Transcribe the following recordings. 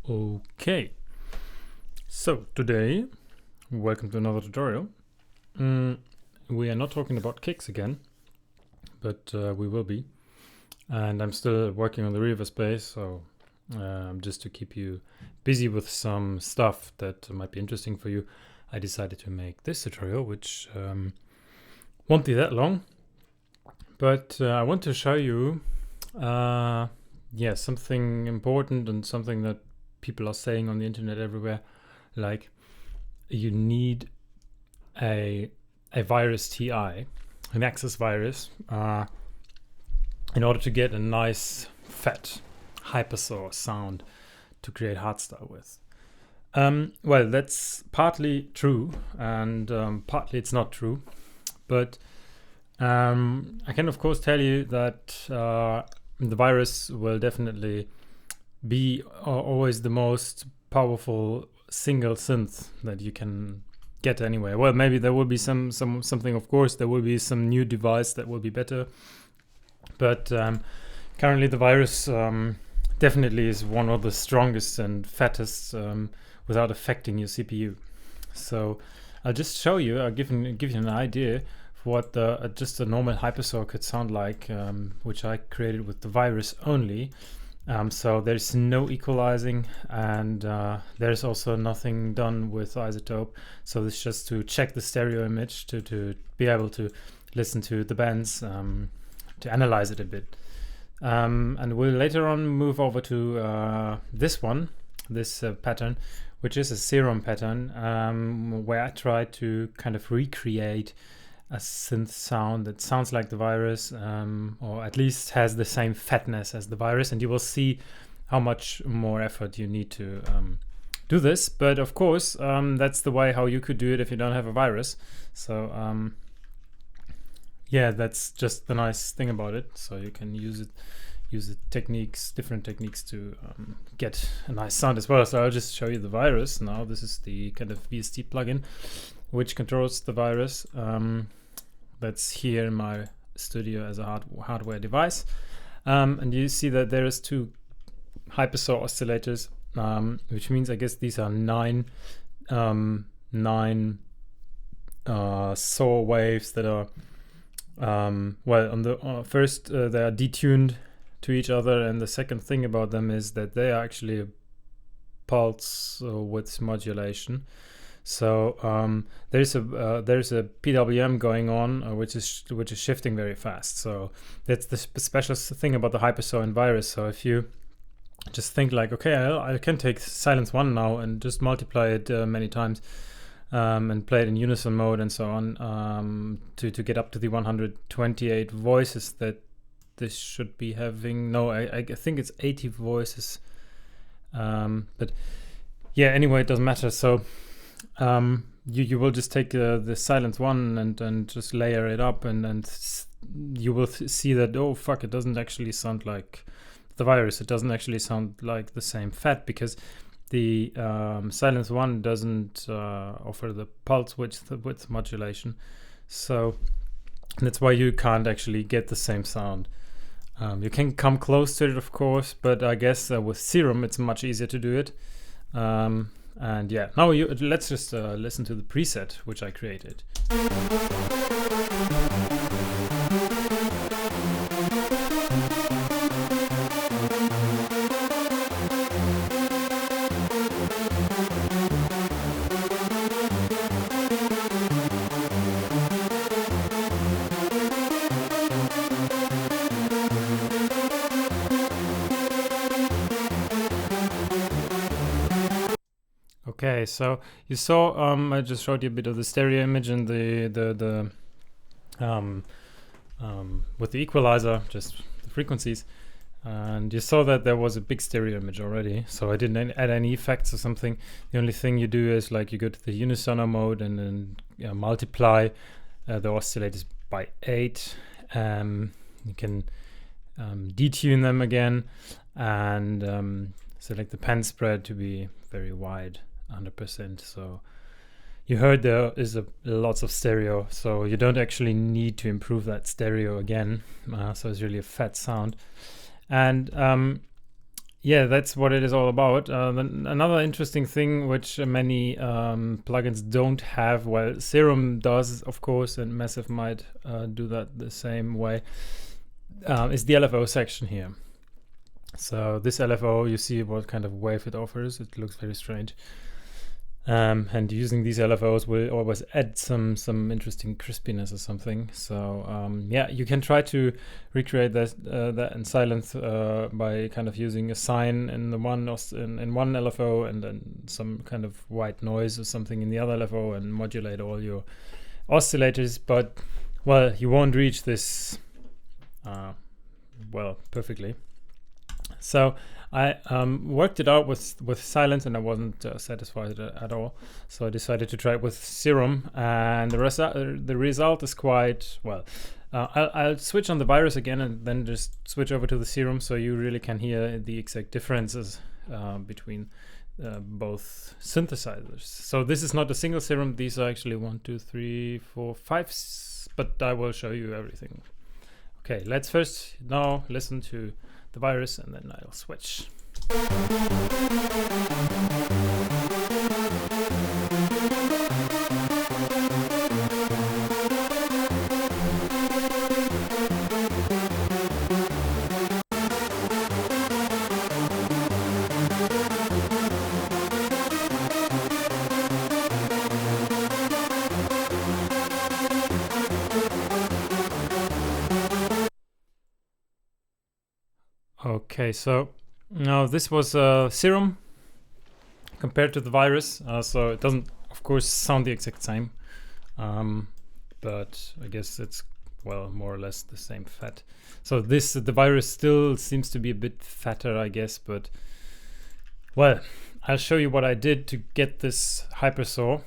Okay, so today, welcome to another tutorial. We are not talking about kicks again, but we will be. And I'm still working on the Reverb space, so just to keep you busy with some stuff that might be interesting for you, I decided to make this tutorial, which won't be that long. But I want to show you something important and something that people are saying on the internet everywhere, like you need a virus TI, an access virus, in order to get a nice fat Hypersaw sound to create hardstyle with. Well, that's partly true, and partly it's not true, but I can of course tell you that the virus will definitely be always the most powerful single synth that you can get anywhere. Well, maybe there will be something, of course, there will be some new device that will be better, but currently the virus definitely is one of the strongest and fattest without affecting your CPU. So I'll just show you, I'll give you an idea of what just a normal Hypersaw could sound like, which I created with the virus only. So there's no equalizing, and there's also nothing done with isotope. So it's just to check the stereo image to be able to listen to the bands, to analyze it a bit. And we'll later on move over to this pattern, which is a Serum Pattern, where I try to kind of recreate a synth sound that sounds like the virus, or at least has the same fatness as the virus, and you will see how much more effort you need to do this. But of course, that's the way how you could do it if you don't have a virus. So yeah, that's just the nice thing about it. So you can use different techniques to get a nice sound as well. So I'll just show you the virus now. This is the kind of VST plugin which controls the virus. That's here in my studio as a hardware device. And you see that there is two Hypersaw oscillators, which means I guess these are nine saw waves that are, well, on the first they are detuned to each other, and the second thing about them is that they are actually a pulse width modulation. So there's a PWM going on, which is shifting very fast. So that's the special thing about the Hypersaw and virus. So if you just think like, okay, I can take silence 1 now and just multiply it many times, and play it in unison mode and so on, to get up to the 128 voices that this should be having. No, I think it's 80 voices, but yeah, anyway, it doesn't matter. So you will just take the silence 1 and just layer it up, and you will see that, oh fuck, it doesn't actually sound like the virus. It doesn't actually sound like the same fat, because the silence 1 doesn't offer the pulse width modulation. So that's why you can't actually get the same sound. You can come close to it, of course, but I guess with Serum it's much easier to do it. And yeah, now let's just listen to the preset which I created. Okay, so you saw, I just showed you a bit of the stereo image and the with the equalizer, just the frequencies, and you saw that there was a big stereo image already. So I didn't add any effects or something. The only thing you do is like you go to the unisono mode and then multiply the oscillators by 8. You can detune them again, and select the pen spread to be very wide, 100%. So you heard there is lots of stereo, so you don't actually need to improve that stereo again. So it's really a fat sound. And yeah, that's what it is all about. Then another interesting thing which many plugins don't have, well, Serum does, of course, and Massive might do that the same way, is the LFO section here. So this LFO, you see what kind of wave it offers. It looks very strange. And using these LFOs will always add some interesting crispiness or something. So yeah, you can try to recreate that in Silence by kind of using a sine in the one in one LFO and then some kind of white noise or something in the other LFO and modulate all your oscillators. But well, you won't reach this well perfectly. So I worked it out with Silence, and I wasn't satisfied at all. So I decided to try it with Serum, and the result is quite well. I'll switch on the virus again, and then just switch over to the Serum, so you really can hear the exact differences between both synthesizers. So this is not a single Serum; these are actually 1, 2, 3, 4, 5. But I will show you everything. Okay, let's first now listen to the virus, and then I'll switch. Okay, so now this was Serum compared to the virus, so it doesn't, of course, sound the exact same, but I guess it's, well, more or less the same fat. So the virus still seems to be a bit fatter, I guess, but well, I'll show you what I did to get this Hypersaw.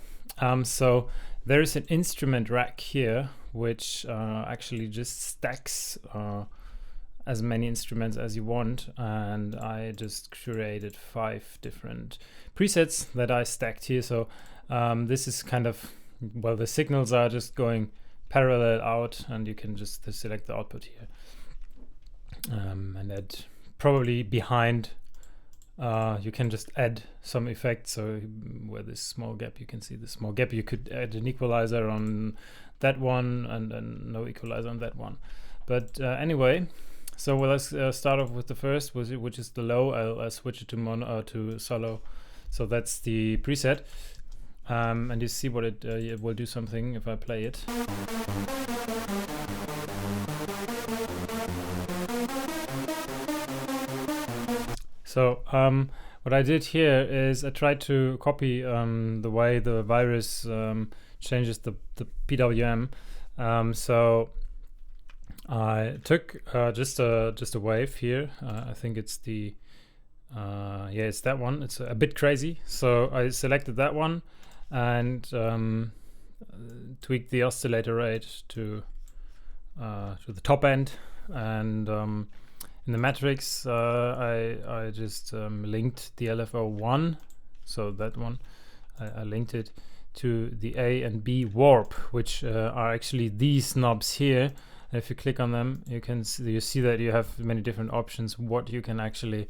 So there is an instrument rack here, which actually just stacks as many instruments as you want, and I just created 5 different presets that I stacked here. So this is kind of, well, the signals are just going parallel out, and you can just select the output here, and add probably behind you can just add some effects. So where this small gap, you can see the small gap, you could add an equalizer on that one and then no equalizer on that one. But anyway, so let's start off with the first, which is the low. I'll switch it to solo. So that's the preset, and you see what it will do something if I play it. So what I did here is I tried to copy the way the virus changes the PWM. So I took just a wave here. I think it's the yeah, it's that one. It's a bit crazy. So I selected that one and tweaked the oscillator rate to the top end, and in the matrix I just linked the LFO1, so that one I linked it to the A and B warp, which are actually these knobs here. If you click on them, you see that you have many different options what you can actually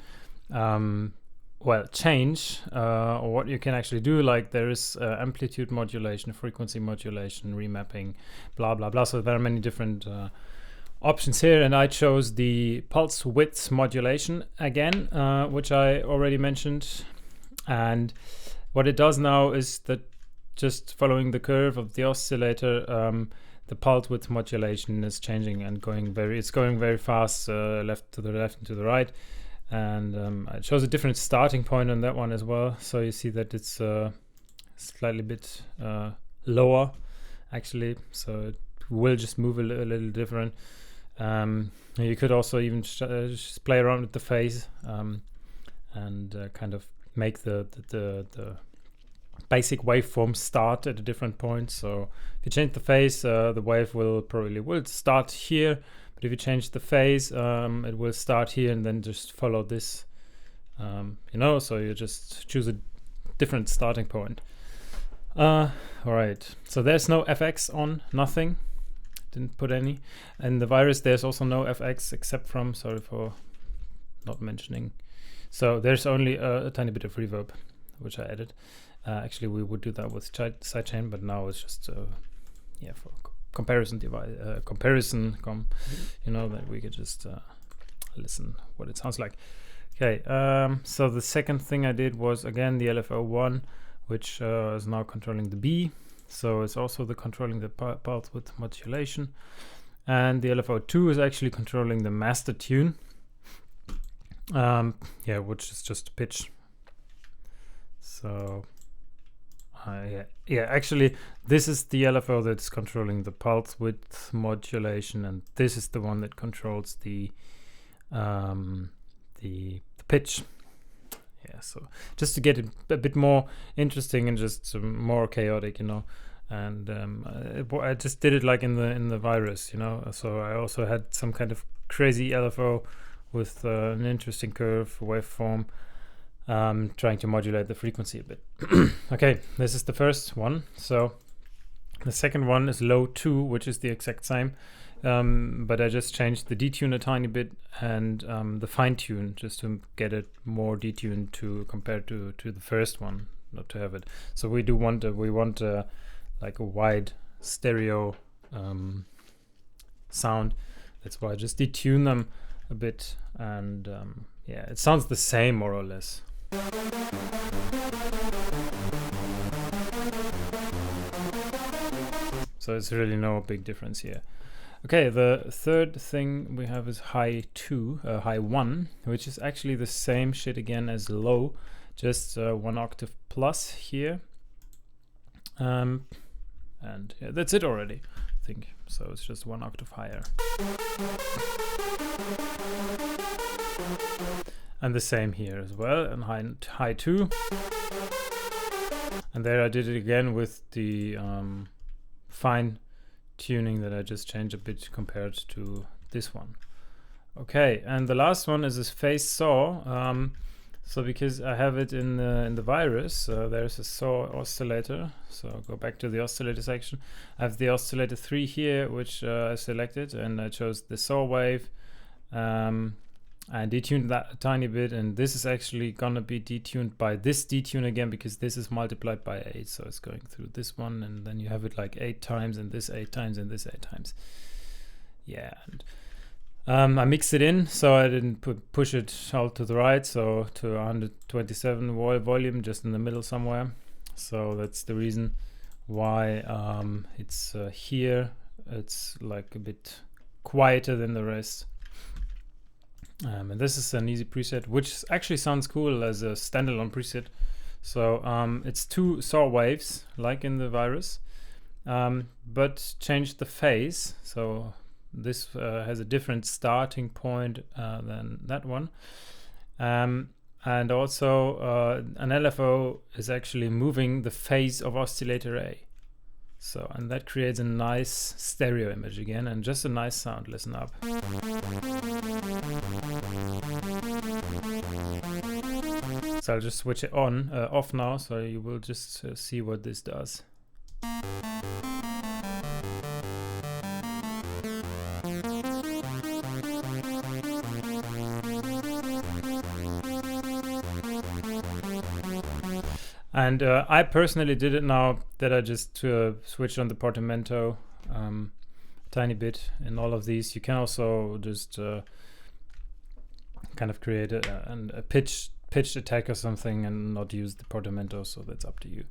well, change or what you can actually do. Like there is amplitude modulation, frequency modulation, remapping, blah blah blah. So there are many different options here, and I chose the pulse width modulation again, which I already mentioned. And what it does now is that, just following the curve of the oscillator, the pulse width modulation is changing and going very fast, left to the left and to the right. And it shows a different starting point on that one as well. So you see that it's slightly bit lower actually, so it will just move a little different. You could also even just play around with the phase and kind of make the basic waveform start at a different point. So if you change the phase, the wave will start here, but if you change the phase, it will start here and then just follow this, so you just choose a different starting point. All right, so there's no FX on, nothing, didn't put any. And the virus, there's also no FX except from, sorry for not mentioning So there's only a tiny bit of reverb, which I added. Actually, we would do that with sidechain, but now it's just yeah, for comparison device, you know, that we could just listen what it sounds like. Okay, so the second thing I did was again the LFO1, which is now controlling the B. So it's also controlling the pulse width modulation. And the LFO2 is actually controlling the master tune. Yeah, which is just pitch. So yeah, actually this is the LFO that's controlling the pulse width modulation, and this is the one that controls the pitch. Yeah, so just to get it a bit more interesting and just more chaotic, you know. And I just did it like in the virus, you know. So I also had some kind of crazy LFO with an interesting curve waveform, trying to modulate the frequency a bit. Okay, this is the first one. So the second one is low 2, which is the exact same, but I just changed the detune a tiny bit and the fine tune just to get it more detuned compared to the first one, not to have it. So we want like a wide stereo sound. That's why I just detune them a bit, and yeah, it sounds the same more or less. So it's really no big difference here. Okay, the third thing we have is high 1, which is actually the same shit again as low, just 1 octave plus here. And yeah, that's it already, I think. So it's just 1 octave higher. And the same here as well, and high 2. And there I did it again with the fine tuning that I just changed a bit compared to this one. Okay, and the last one is this phase saw. So because I have it in the virus, there's a saw oscillator. So I'll go back to the oscillator section. I have the oscillator 3 here, which I selected, and I chose the saw wave. I detuned that a tiny bit, and this is actually gonna be detuned by this detune again, because this is multiplied by 8, so it's going through this one, and then you have it like 8 times, and this 8 times, and this 8 times. Yeah, and I mixed it in, so I didn't push it out to the right, so to 127 volume, just in the middle somewhere. So that's the reason why it's here. It's like a bit quieter than the rest. And this is an easy preset, which actually sounds cool as a standalone preset. So it's 2 saw waves, like in the virus, but change the phase. So this has a different starting point than that one. And also an LFO is actually moving the phase of oscillator A. So, and that creates a nice stereo image again, and just a nice sound. Listen up. So I'll just switch it off now, so you will just see what this does. And I personally did it now that I just switched on the portamento a tiny bit in all of these. You can also just kind of create a pitched attack or something and not use the portamento, so that's up to you.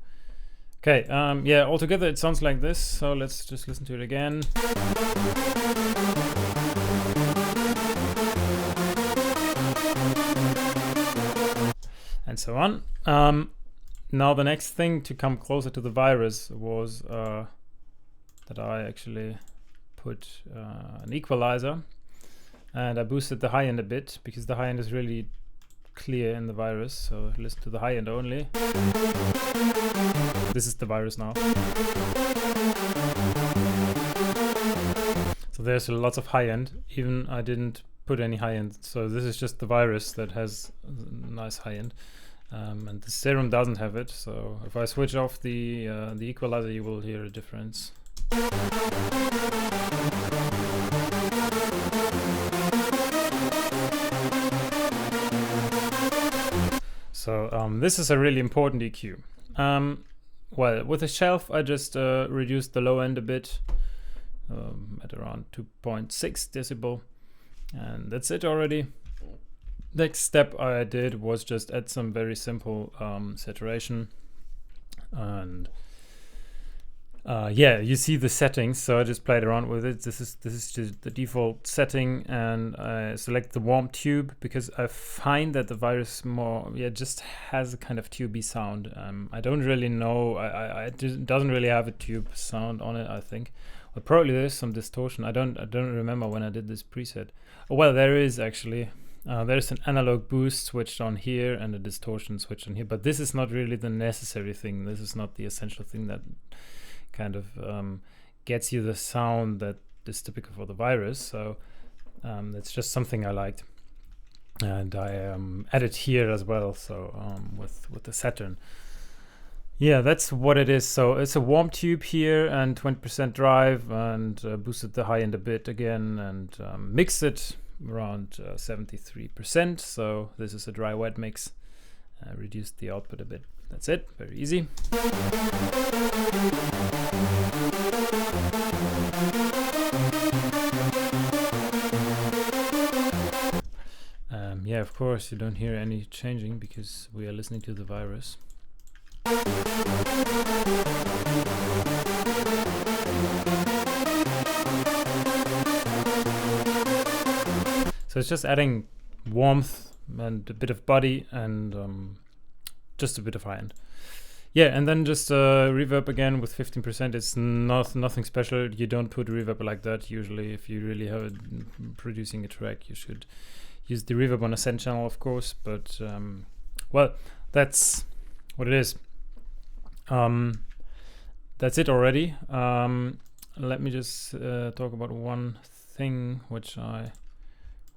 Okay, yeah, altogether it sounds like this, so let's just listen to it again. And so on. Now the next thing to come closer to the virus was that I actually put an equalizer, and I boosted the high end a bit, because the high end is really clear in the virus. So listen to the high end only. This is the virus now. So there's lots of high end, even I didn't put any high end. So this is just the virus that has a nice high end. And the Serum doesn't have it, so if I switch off the equalizer, you will hear a difference. So this is a really important EQ. Well, with a shelf, I just reduced the low end a bit at around 2.6 decibel, and that's it already. Next step I did was just add some very simple saturation, and yeah, you see the settings, so I just played around with it. This is just the default setting, and I select the warm tube because I find that the virus just has a kind of tubey sound. I don't really know. It doesn't really have a tube sound on it, I think. Well, probably there's some distortion. I don't remember when I did this preset. Oh, well, there is actually. There's an analog boost switched on here and a distortion switched on here, but this is not really the necessary thing. This is not the essential thing that kind of gets you the sound that is typical for the virus. So that's just something I liked, and I added here as well. So with the Saturn, yeah, that's what it is. So it's a warm tube here and 20% drive, and boosted the high end a bit again, and mixed it around 73%. So this is a dry wet mix. Reduced the output a bit. That's it. Very easy. Yeah, of course you don't hear any changing because we are listening to the virus. So it's just adding warmth and a bit of body and just a bit of high end. Yeah, and then just reverb again with 15%. It's nothing special. You don't put reverb like that usually. If you really have producing a track, you should use the reverb on a send channel, of course. But well, that's what it is. That's it already. Let me just talk about one thing which I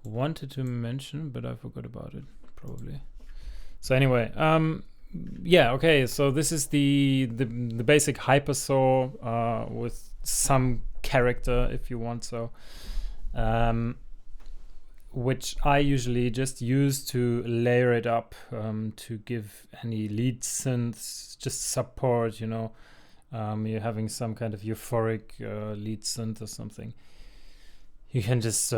wanted to mention, but I forgot about it probably. So anyway, yeah, okay, so this is the basic Hypersaw with some character, if you want so, which I usually just use to layer it up to give any lead synths just support, you know. You're having some kind of euphoric lead synth or something. You can just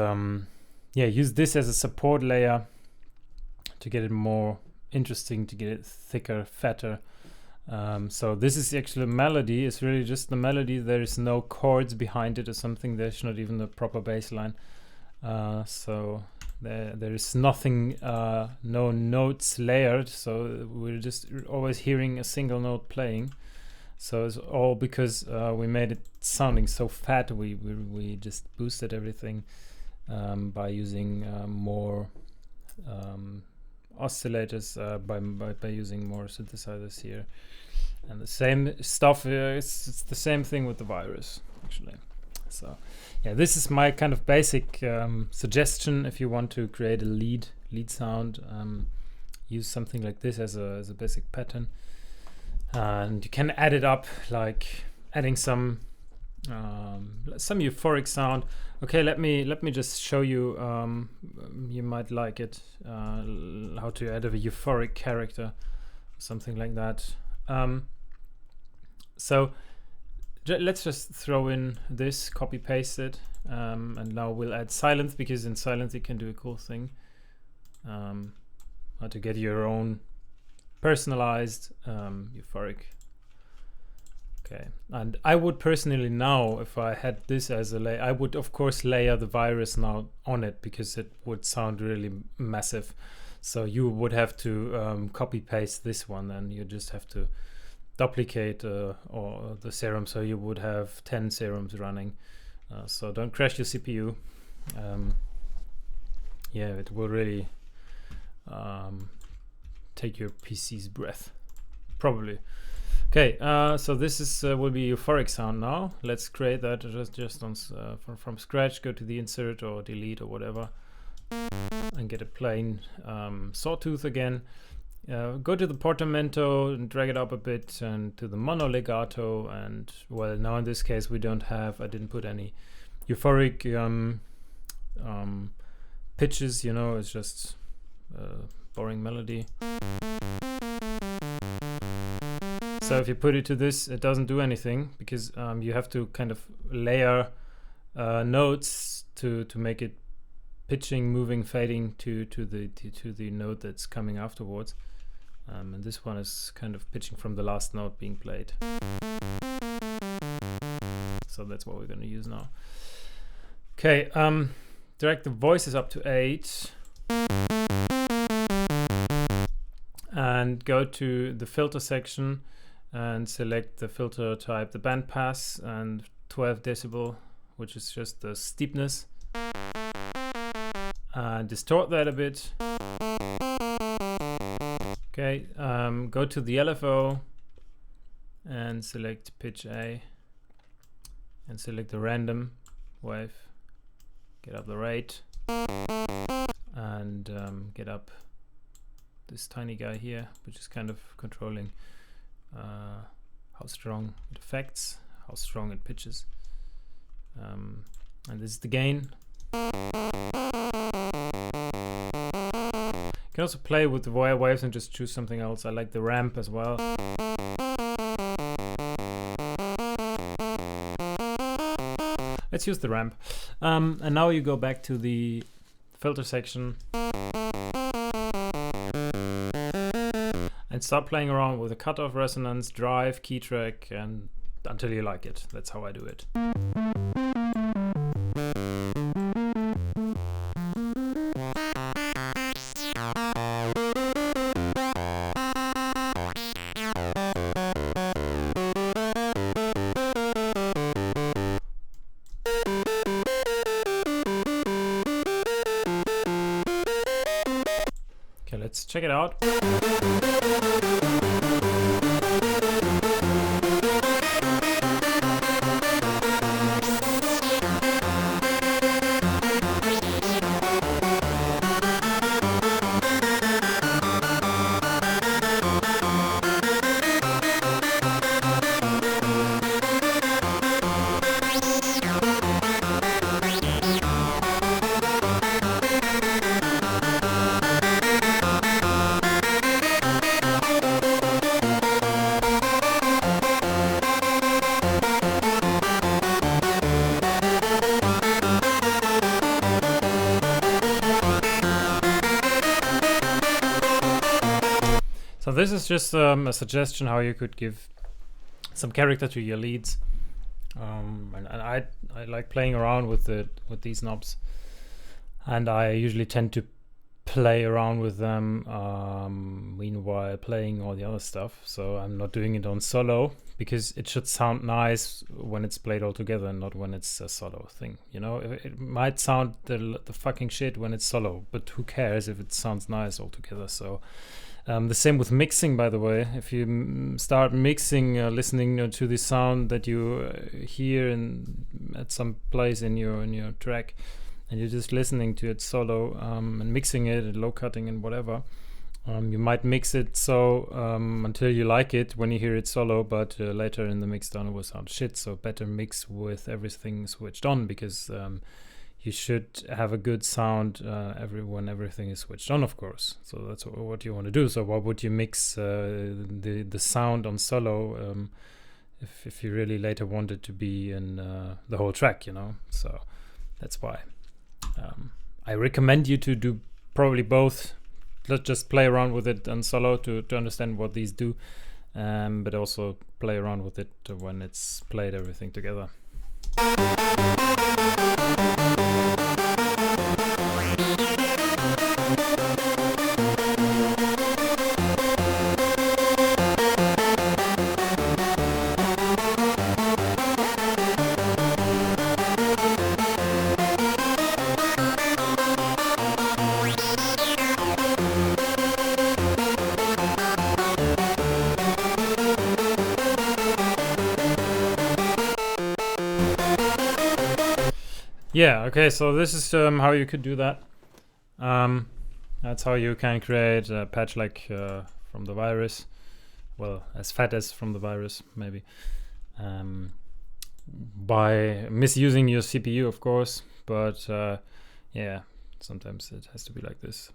yeah, use this as a support layer to get it more interesting, to get it thicker, fatter. So this is actually a melody. It's really just the melody. There is no chords behind it or something. There's not even a proper bass line. So there is nothing, no notes layered. So we're just always hearing a single note playing. So it's all because we made it sounding so fat. We just boosted everything by using more oscillators, by using more synthesizers here. And the same stuff, it's the same thing with the virus actually. So yeah, this is my kind of basic suggestion. If you want to create a lead sound, use something like this as a basic pattern, and you can add it up, like adding some euphoric sound. Okay, let me just show you. You might like it. How to add a euphoric character, something like that. So let's just throw in this, copy paste it, and now we'll add silence, because in silence you can do a cool thing. How to get your own personalized euphoric. Okay, and I would personally now, if I had this as a layer, I would of course layer the virus now on it, because it would sound really massive. So you would have to copy paste this one, and you just have to duplicate or the serum, so you would have 10 serums running. So don't crash your CPU. Yeah, it will really take your PC's breath, probably. Okay, so this is will be euphoric sound now. Let's create that just on from scratch. Go to the insert or delete or whatever, and get a plain sawtooth again. Go to the portamento and drag it up a bit, and to the mono legato. And well, now in this case we don't have. I didn't put any euphoric pitches. You know, it's just boring melody. So if you put it to this, it doesn't do anything because you have to kind of layer notes to make it pitching, moving, fading to the note that's coming afterwards. And this one is kind of pitching from the last note being played. So that's what we're going to use now. Okay, direct the voices up to 8. And go to the filter section and select the filter type, the bandpass, and 12 decibel, which is just the steepness. And distort that a bit. Okay, go to the LFO and select pitch A and select the random wave. Get up the rate and get up this tiny guy here, which is kind of controlling how strong it affects, how strong it pitches. And this is the gain. You can also play with the wire waves and just choose something else. I like the ramp as well. Let's use the ramp. And now you go back to the filter section and start playing around with the cutoff, resonance, drive, key track, and until you like it. That's how I do it. Okay, let's check it out. So this is just a suggestion how you could give some character to your leads, and I like playing around with these knobs, and I usually tend to play around with them meanwhile playing all the other stuff. So I'm not doing it on solo because it should sound nice when it's played all together and not when it's a solo thing. You know, it might sound the fucking shit when it's solo, but who cares if it sounds nice all together? So. The same with mixing, by the way. If you start mixing, listening to the sound that you hear at some place in your track, and you're just listening to it solo and mixing it and low cutting and whatever, you might mix it so until you like it when you hear it solo, but later in the mixdown it will sound shit. So better mix with everything switched on, because you should have a good sound when everything is switched on, of course. So that's what you want to do. So why would you mix the sound on solo if you really later want it to be in the whole track, you know? So that's why I recommend you to do probably both. Let's just play around with it on solo to understand what these do, but also play around with it when it's played everything together. Yeah, okay, so this is how you could do that. That's how you can create a patch like from the virus. Well, as fat as from the virus, maybe. By misusing your CPU, of course. But yeah, sometimes it has to be like this.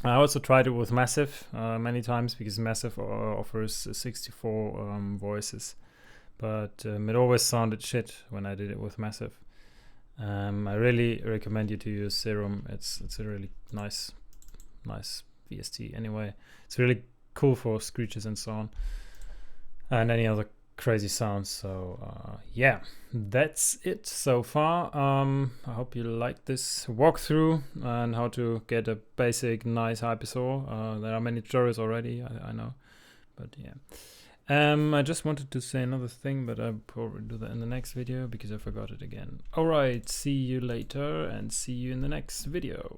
I also tried it with Massive many times, because Massive offers 64 voices, but it always sounded shit when I did it with Massive. I really recommend you to use Serum. It's a really nice VST. Anyway, it's really cool for screeches and so on, and any other crazy sounds. So yeah, that's it so far. I hope you liked this walkthrough and how to get a basic nice Hypersaw. There are many tutorials already, I know, but yeah. I just wanted to say another thing, but I'll probably do that in the next video because I forgot it again. Alright, see you later and see you in the next video.